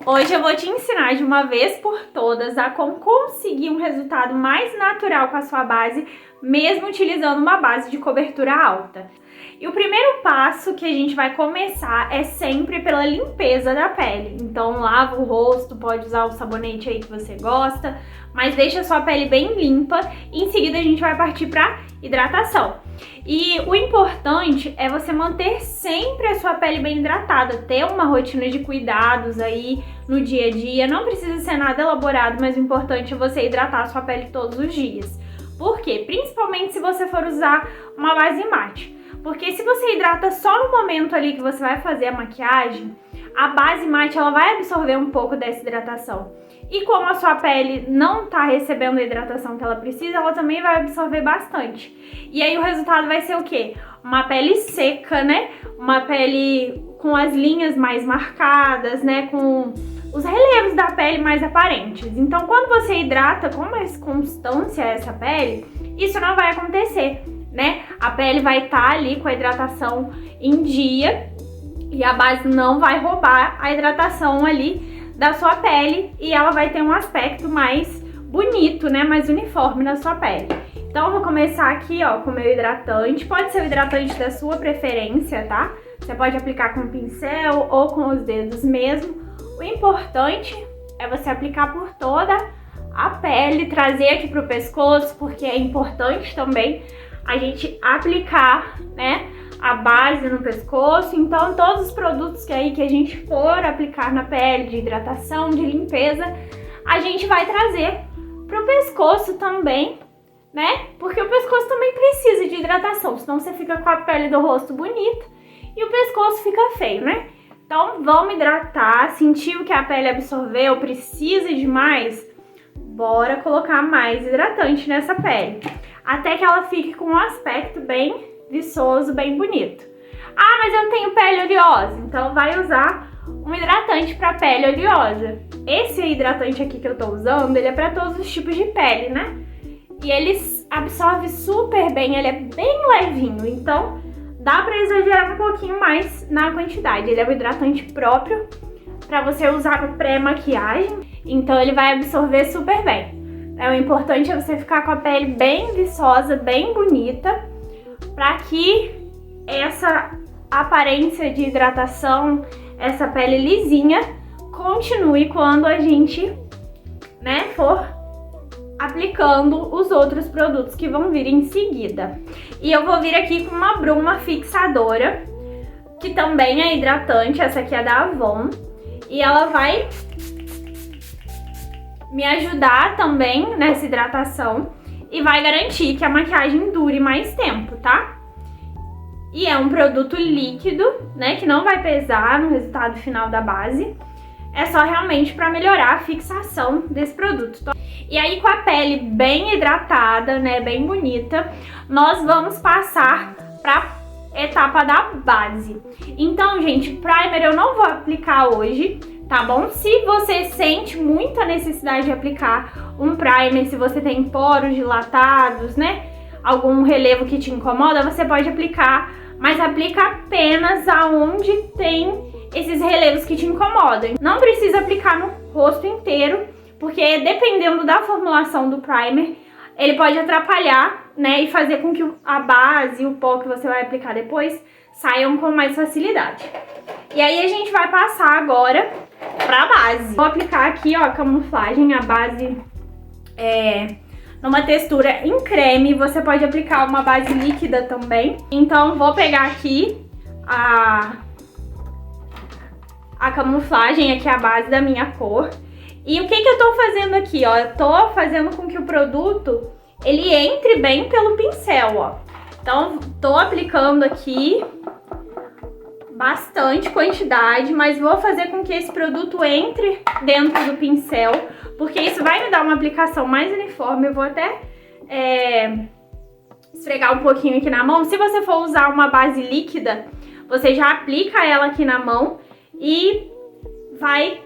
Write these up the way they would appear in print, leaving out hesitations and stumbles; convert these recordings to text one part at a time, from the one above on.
Hoje eu vou te ensinar de uma vez por todas a como conseguir um resultado mais natural com a sua base, mesmo utilizando uma base de cobertura alta. E o primeiro passo que a gente vai começar é sempre pela limpeza da pele. Então lava o rosto, pode usar o sabonete aí que você gosta, mas deixa a sua pele bem limpa e em seguida a gente vai partir para hidratação. E o importante é você manter sempre a sua pele bem hidratada, ter uma rotina de cuidados aí no dia a dia. Não precisa ser nada elaborado, mas o importante é você hidratar a sua pele todos os dias. Por quê? Principalmente se você for usar uma base mate. Porque se você hidrata só no momento ali que você vai fazer a maquiagem, a base mate ela vai absorver um pouco dessa hidratação. E como a sua pele não está recebendo a hidratação que ela precisa, ela também vai absorver bastante. E aí o resultado vai ser o quê? Uma pele seca, né? Uma pele com as linhas mais marcadas, né? Com os relevos da pele mais aparentes. Então, quando você hidrata com mais constância essa pele, isso não vai acontecer, né? A pele vai estar ali com a hidratação em dia e a base não vai roubar a hidratação ali da sua pele e ela vai ter um aspecto mais bonito, né? Mais uniforme na sua pele. Então, eu vou começar aqui, ó, com o meu hidratante. Pode ser o hidratante da sua preferência, tá? Você pode aplicar com o pincel ou com os dedos mesmo. O importante é você aplicar por toda a pele, trazer aqui pro pescoço, porque é importante também a gente aplicar, né, a base no pescoço. Então, todos os produtos que a gente for aplicar na pele, de hidratação, de limpeza, a gente vai trazer pro pescoço também, né? Porque o pescoço também precisa de hidratação, senão você fica com a pele do rosto bonita e o pescoço fica feio, né? Então, vamos hidratar, sentiu que a pele absorveu, precisa de mais? Bora colocar mais hidratante nessa pele, até que ela fique com um aspecto bem viçoso, bem bonito. Ah, mas eu tenho pele oleosa, então vai usar um hidratante para pele oleosa. Esse hidratante aqui que eu tô usando, ele é para todos os tipos de pele, né? E ele absorve super bem, ele é bem levinho, então dá para exagerar um pouquinho mais na quantidade. Ele é um hidratante próprio para você usar no pré-maquiagem, então ele vai absorver super bem. O importante é você ficar com a pele bem viçosa, bem bonita, para que essa aparência de hidratação, essa pele lisinha, continue quando a gente, né, for aplicando os outros produtos que vão vir em seguida. E eu vou vir aqui com uma bruma fixadora, que também é hidratante, essa aqui é da Avon, e ela vai me ajudar também nessa hidratação e vai garantir que a maquiagem dure mais tempo, tá? E é um produto líquido, né, que não vai pesar no resultado final da base. É só realmente para melhorar a fixação desse produto. E aí, com a pele bem hidratada, né, bem bonita, nós vamos passar para etapa da base. Então, gente, primer eu não vou aplicar hoje, tá bom? Se você sente muita necessidade de aplicar um primer, se você tem poros dilatados, né, algum relevo que te incomoda, você pode aplicar, mas aplica apenas aonde tem esses relevos que te incomodam. Não precisa aplicar no rosto inteiro, porque dependendo da formulação do primer, ele pode atrapalhar, né, e fazer com que a base e o pó que você vai aplicar depois saiam com mais facilidade. E aí a gente vai passar agora pra base. Vou aplicar aqui, ó, a camuflagem, a base numa textura em creme. Você pode aplicar uma base líquida também. Então vou pegar aqui a camuflagem, aqui a base da minha cor. E o que eu tô fazendo aqui, ó? Eu tô fazendo com que o produto, ele entre bem pelo pincel, ó. Então, tô aplicando aqui bastante quantidade, mas vou fazer com que esse produto entre dentro do pincel, porque isso vai me dar uma aplicação mais uniforme. Eu vou até esfregar um pouquinho aqui na mão. Se você for usar uma base líquida, você já aplica ela aqui na mão e vai,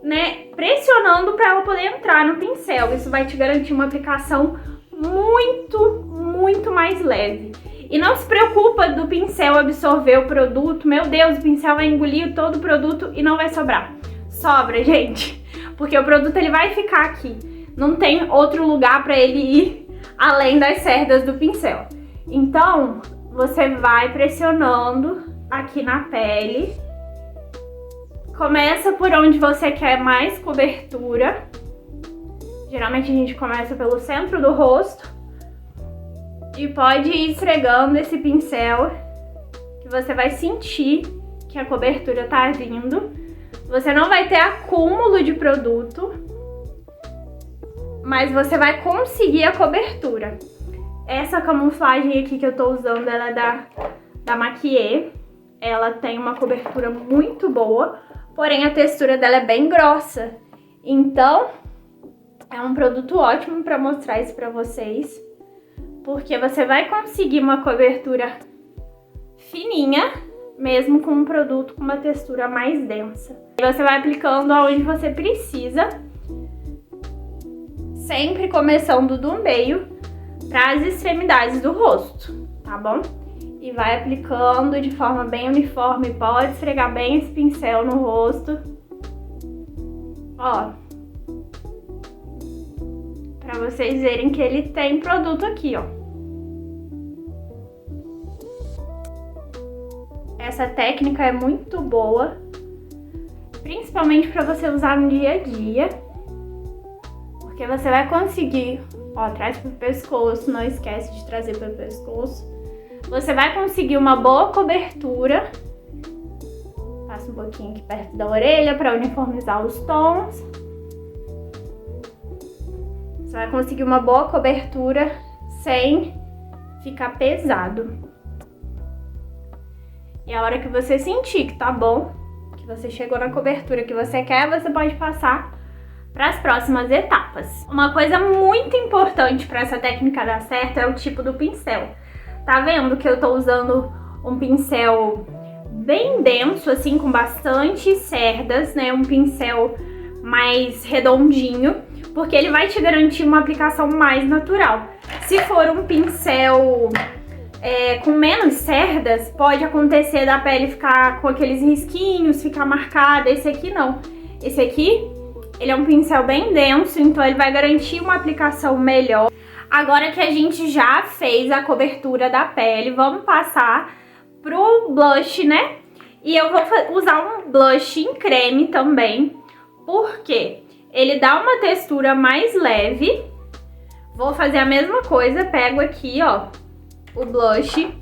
né, pressionando para ela poder entrar no pincel. Isso vai te garantir uma aplicação muito mais leve. E não se preocupa do pincel absorver o produto. Meu Deus, o pincel vai engolir todo o produto e não vai sobrar. sobra, gente, porque o produto ele vai ficar aqui. Não tem outro lugar para ele ir além das cerdas do pincel. Então, você vai pressionando aqui na pele. Começa por onde você quer mais cobertura. Geralmente a gente começa pelo centro do rosto. E pode ir esfregando esse pincel, que você vai sentir que a cobertura tá vindo. Você não vai ter acúmulo de produto, mas você vai conseguir a cobertura. Essa camuflagem aqui que eu tô usando, ela é da Maquier. Ela tem uma cobertura muito boa, porém a textura dela é bem grossa. Então, é um produto ótimo para mostrar isso para vocês, porque você vai conseguir uma cobertura fininha, mesmo com um produto com uma textura mais densa. Você vai aplicando aonde você precisa, sempre começando do meio para as extremidades do rosto, tá bom? E vai aplicando de forma bem uniforme. Pode esfregar bem esse pincel no rosto. Ó. Pra vocês verem que ele tem produto aqui, ó. Essa técnica é muito boa, principalmente para você usar no dia a dia, porque você vai conseguir, ó, traz pro pescoço, não esquece de trazer pro pescoço. Você vai conseguir uma boa cobertura. Passa um pouquinho aqui perto da orelha para uniformizar os tons. Você vai conseguir uma boa cobertura sem ficar pesado. E a hora que você sentir que tá bom, que você chegou na cobertura que você quer, você pode passar para as próximas etapas. Uma coisa muito importante para essa técnica dar certo é o tipo do pincel. Tá vendo que eu tô usando um pincel bem denso, assim, com bastante cerdas, né? Um pincel mais redondinho, porque ele vai te garantir uma aplicação mais natural. Se for um pincel com menos cerdas, pode acontecer da pele ficar com aqueles risquinhos, ficar marcada. Esse aqui não. Esse aqui, ele é um pincel bem denso, então ele vai garantir uma aplicação melhor. Agora que a gente já fez a cobertura da pele, vamos passar pro blush, né? E eu vou usar um blush em creme também, porque ele dá uma textura mais leve. Vou fazer a mesma coisa, pego aqui, ó, o blush,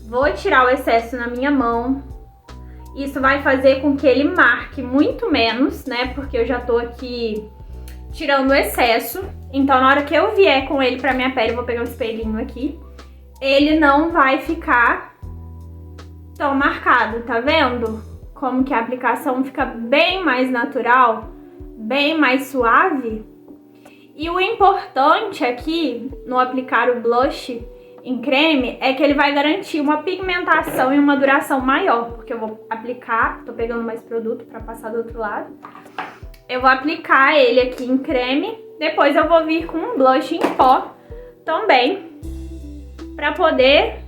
vou tirar o excesso na minha mão. Isso vai fazer com que ele marque muito menos, né? Porque eu já tô aqui tirando o excesso. Então, na hora que eu vier com ele pra minha pele, eu vou pegar um espelhinho aqui, ele não vai ficar tão marcado, tá vendo? Como que a aplicação fica bem mais natural, bem mais suave. E o importante aqui, no aplicar o blush em creme, é que ele vai garantir uma pigmentação e uma duração maior, porque eu vou aplicar, tô pegando mais produto pra passar do outro lado. Eu vou aplicar ele aqui em creme, depois eu vou vir com um blush em pó também, pra poder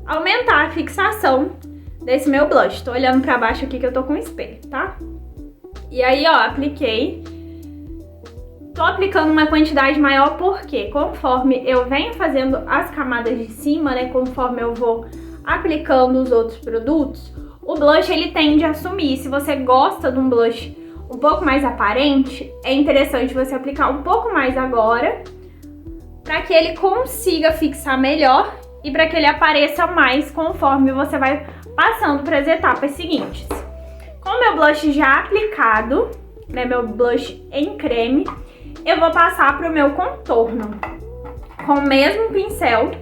aumentar a fixação desse meu blush. Tô olhando pra baixo aqui que eu tô com o espelho, tá? E aí, ó, apliquei. Tô aplicando uma quantidade maior porque conforme eu venho fazendo as camadas de cima, né, conforme eu vou aplicando os outros produtos, o blush ele tende a sumir. Se você gosta de um blush um pouco mais aparente, é interessante você aplicar um pouco mais agora, para que ele consiga fixar melhor e para que ele apareça mais conforme você vai passando para as etapas seguintes. Com meu blush já aplicado, né, meu blush em creme, eu vou passar pro meu contorno com o mesmo pincel,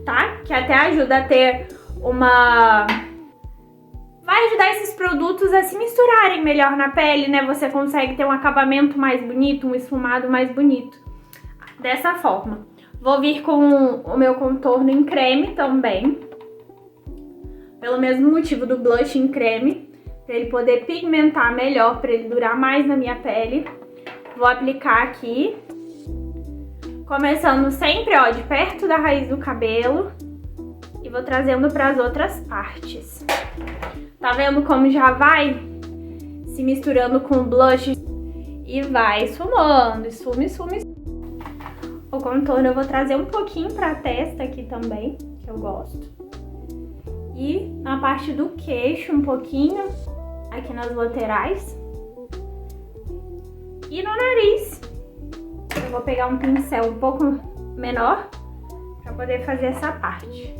tá? Que até ajuda a ter uma... vai ajudar esses produtos a se misturarem melhor na pele, né? Você consegue ter um acabamento mais bonito, um esfumado mais bonito. Dessa forma. Vou vir com o meu contorno em creme também. Pelo mesmo motivo do blush em creme. Pra ele poder pigmentar melhor, pra ele durar mais na minha pele. Vou aplicar aqui. Começando sempre, ó, de perto da raiz do cabelo. E vou trazendo para as outras partes. Tá vendo como já vai se misturando com o blush e vai esfumando, esfuma. O contorno eu vou trazer um pouquinho pra testa aqui também, que eu gosto. E na parte do queixo um pouquinho, aqui nas laterais. E no nariz, eu vou pegar um pincel um pouco menor pra poder fazer essa parte.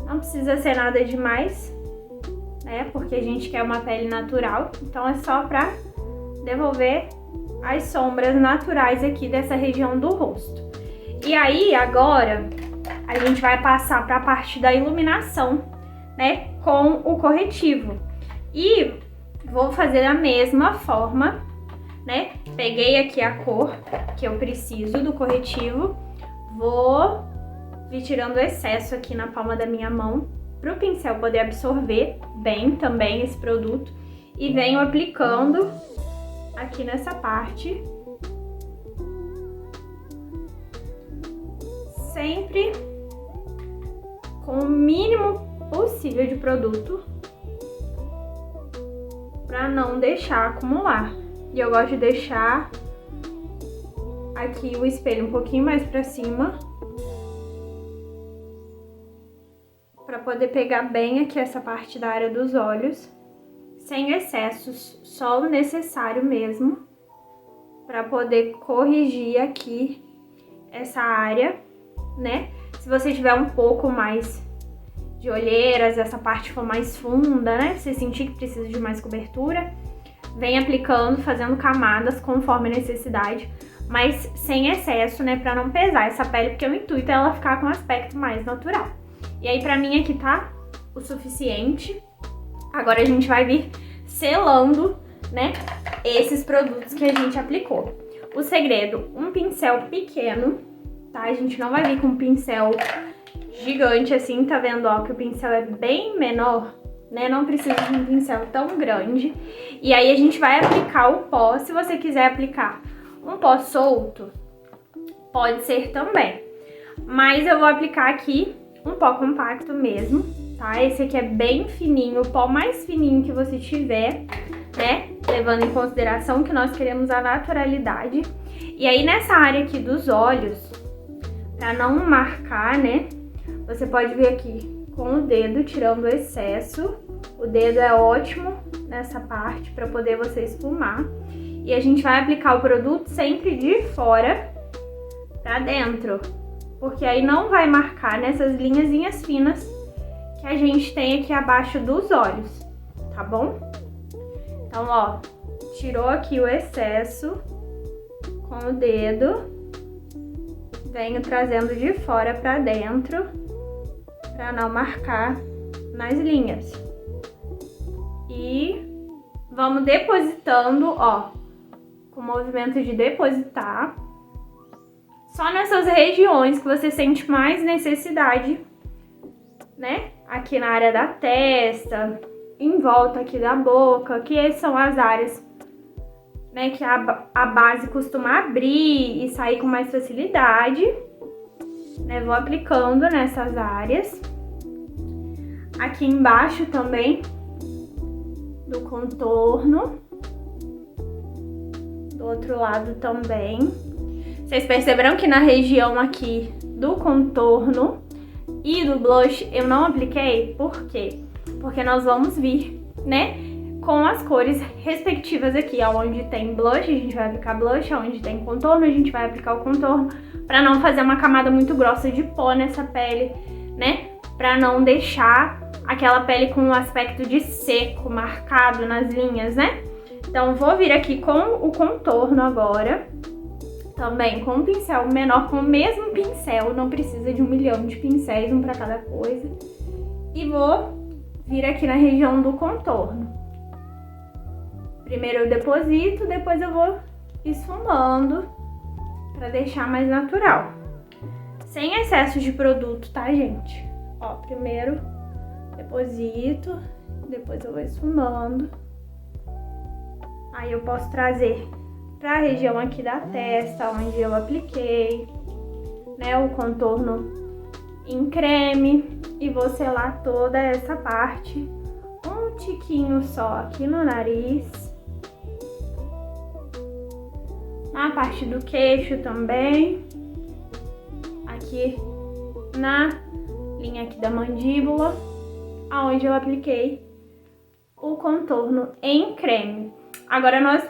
Não precisa ser nada demais, né? Porque a gente quer uma pele natural, então é só pra devolver as sombras naturais aqui dessa região do rosto. E aí, agora, a gente vai passar pra parte da iluminação, né? Com o corretivo. E vou fazer da mesma forma, né? Peguei aqui a cor que eu preciso do corretivo, vou vir tirando o excesso aqui na palma da minha mão, para o pincel poder absorver bem também esse produto. E venho aplicando aqui nessa parte, sempre com o mínimo possível de produto, para não deixar acumular. E eu gosto de deixar aqui o espelho um pouquinho mais para cima, para poder pegar bem aqui essa parte da área dos olhos, sem excessos, só o necessário mesmo, para poder corrigir aqui essa área, né? Se você tiver um pouco mais de olheiras, essa parte for mais funda, né? Se sentir que precisa de mais cobertura, vem aplicando, fazendo camadas conforme a necessidade, mas sem excesso, né? Pra não pesar essa pele, porque o intuito é ela ficar com um aspecto mais natural. E aí, pra mim, aqui tá o suficiente. Agora a gente vai vir selando, né, esses produtos que a gente aplicou. O segredo, um pincel pequeno, tá? A gente não vai vir com um pincel gigante assim, tá vendo, ó, que o pincel é bem menor, né? Não precisa de um pincel tão grande. E aí a gente vai aplicar o pó. Se você quiser aplicar um pó solto, pode ser também. Mas eu vou aplicar aqui um pó compacto mesmo, tá? Esse aqui é bem fininho, o pó mais fininho que você tiver, né? Levando em consideração que nós queremos a naturalidade. E aí nessa área aqui dos olhos, pra não marcar, né? Você pode vir aqui com o dedo, tirando o excesso. O dedo é ótimo nessa parte para poder você esfumar. E a gente vai aplicar o produto sempre de fora pra dentro, porque aí não vai marcar nessas linhazinhas finas que a gente tem aqui abaixo dos olhos, tá bom? Então, ó, tirou aqui o excesso com o dedo, venho trazendo de fora pra dentro, pra não marcar nas linhas. E vamos depositando, ó, com o movimento de depositar, só nessas regiões que você sente mais necessidade, né? Aqui na área da testa, em volta aqui da boca, que são as áreas, né, que a base costuma abrir e sair com mais facilidade, né? Vou aplicando nessas áreas. Aqui embaixo também do contorno, do outro lado também. Vocês perceberam que na região aqui do contorno e do blush eu não apliquei? Por quê? Porque nós vamos vir, né, com as cores respectivas aqui. Onde tem blush, a gente vai aplicar blush. Onde tem contorno, a gente vai aplicar o contorno. Pra não fazer uma camada muito grossa de pó nessa pele, né? Pra não deixar aquela pele com um aspecto de seco, marcado nas linhas, né? Então, vou vir aqui com o contorno agora. Também com um pincel menor, com o mesmo pincel, não precisa de 1 milhão de pincéis, um para cada coisa. E vou vir aqui na região do contorno. Primeiro eu deposito, depois eu vou esfumando para deixar mais natural. Sem excesso de produto, tá, gente? Ó, primeiro deposito, depois eu vou esfumando. Aí eu posso trazer para a região aqui da testa, onde eu apliquei, né, o contorno em creme, e vou selar toda essa parte um tiquinho só aqui no nariz. Na parte do queixo também. Aqui na linha aqui da mandíbula, aonde eu apliquei o contorno em creme. Agora nós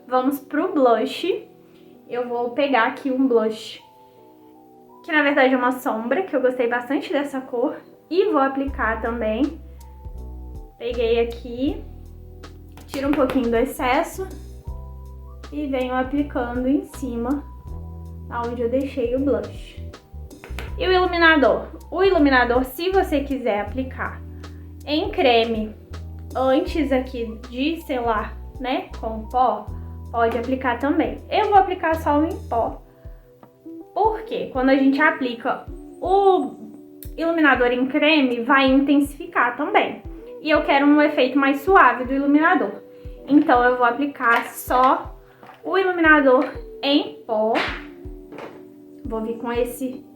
vamos pro blush. Eu vou pegar aqui um blush, que na verdade é uma sombra, que eu gostei bastante dessa cor, e vou aplicar também. Peguei aqui, tiro um pouquinho do excesso e venho aplicando em cima, aonde eu deixei o blush. E o iluminador? O iluminador, se você quiser aplicar em creme antes aqui de selar, né, com pó, pode aplicar também. Eu vou aplicar só em pó, porque quando a gente aplica o iluminador em creme, vai intensificar também. E eu quero um efeito mais suave do iluminador. Então eu vou aplicar só o iluminador em pó. Vou vir com esse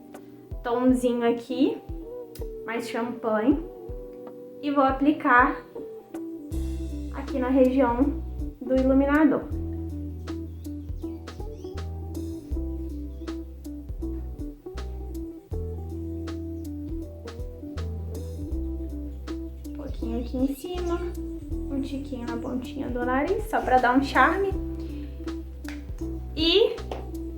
tomzinho aqui, mais champanhe, e vou aplicar aqui na região do iluminador. Um pouquinho aqui em cima, um tiquinho na pontinha do nariz, só pra dar um charme. E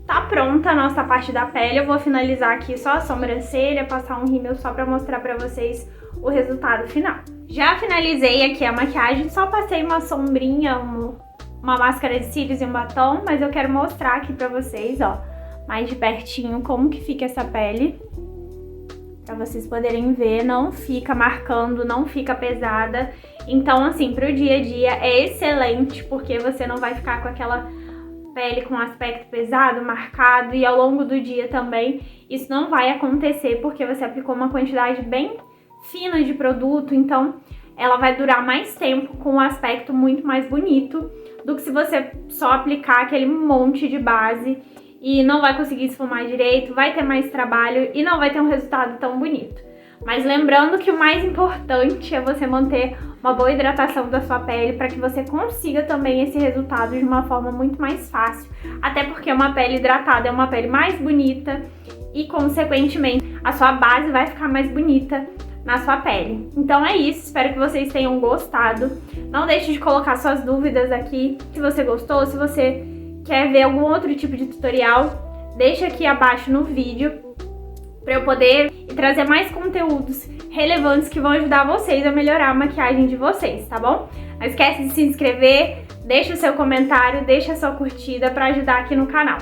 tá pronta a nossa parte da pele. Eu vou finalizar aqui só a sobrancelha, passar um rímel só pra mostrar pra vocês o resultado final. Já finalizei aqui a maquiagem, só passei uma sombrinha, uma máscara de cílios e um batom, mas eu quero mostrar aqui pra vocês, ó, mais de pertinho como que fica essa pele. Pra vocês poderem ver, não fica marcando, não fica pesada. Então, assim, pro dia a dia é excelente, porque você não vai ficar com aquela pele com aspecto pesado, marcado, e ao longo do dia também isso não vai acontecer, porque você aplicou uma quantidade bem fina de produto, então ela vai durar mais tempo com um aspecto muito mais bonito do que se você só aplicar aquele monte de base e não vai conseguir esfumar direito, vai ter mais trabalho e não vai ter um resultado tão bonito. Mas lembrando que o mais importante é você manter uma boa hidratação da sua pele para que você consiga também esse resultado de uma forma muito mais fácil. Até porque uma pele hidratada é uma pele mais bonita e, consequentemente, a sua base vai ficar mais bonita na sua pele. Então é isso, espero que vocês tenham gostado. Não deixe de colocar suas dúvidas aqui, se você gostou, se você quer ver algum outro tipo de tutorial, deixa aqui abaixo no vídeo para eu poder trazer mais conteúdos relevantes que vão ajudar vocês a melhorar a maquiagem de vocês, tá bom? Não esquece de se inscrever, deixa o seu comentário, deixa a sua curtida para ajudar aqui no canal.